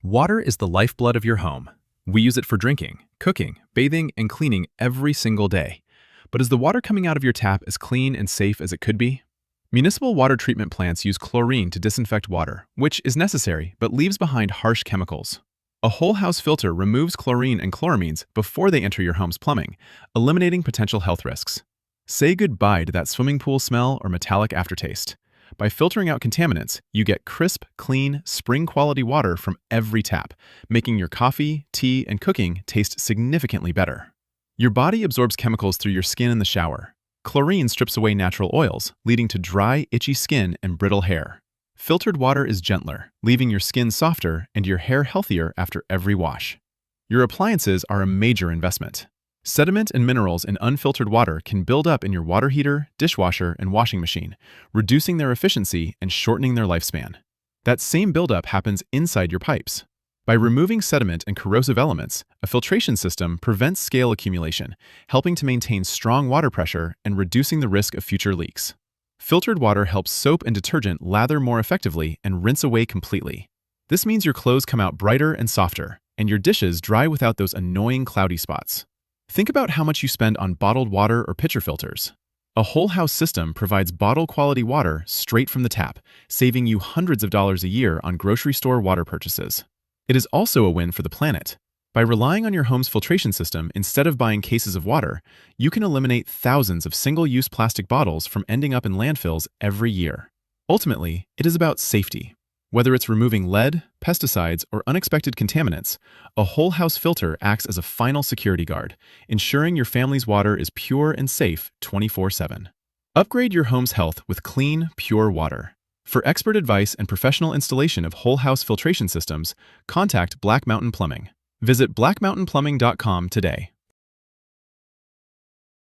Water is the lifeblood of your home. We use it for drinking, cooking, bathing, and cleaning every single day. But is the water coming out of your tap as clean and safe as it could be? Municipal water treatment plants use chlorine to disinfect water, which is necessary but leaves behind harsh chemicals. A whole house filter removes chlorine and chloramines before they enter your home's plumbing, eliminating potential health risks. Say goodbye to that swimming pool smell or metallic aftertaste. By filtering out contaminants, you get crisp, clean, spring-quality water from every tap, making your coffee, tea, and cooking taste significantly better. Your body absorbs chemicals through your skin in the shower. Chlorine strips away natural oils, leading to dry, itchy skin and brittle hair. Filtered water is gentler, leaving your skin softer and your hair healthier after every wash. Your appliances are a major investment. Sediment and minerals in unfiltered water can build up in your water heater, dishwasher, and washing machine, reducing their efficiency and shortening their lifespan. That same buildup happens inside your pipes. By removing sediment and corrosive elements, a filtration system prevents scale accumulation, helping to maintain strong water pressure and reducing the risk of future leaks. Filtered water helps soap and detergent lather more effectively and rinse away completely. This means your clothes come out brighter and softer, and your dishes dry without those annoying cloudy spots. Think about how much you spend on bottled water or pitcher filters. A whole house system provides bottle-quality water straight from the tap, saving you hundreds of dollars a year on grocery store water purchases. It is also a win for the planet. By relying on your home's filtration system instead of buying cases of water, you can eliminate thousands of single-use plastic bottles from ending up in landfills every year. Ultimately, it is about safety. Whether it's removing lead, pesticides, or unexpected contaminants, a whole house filter acts as a final security guard, ensuring your family's water is pure and safe 24/7. Upgrade your home's health with clean, pure water. For expert advice and professional installation of whole house filtration systems, contact Black Mountain Plumbing. Visit blackmountainplumbing.com today.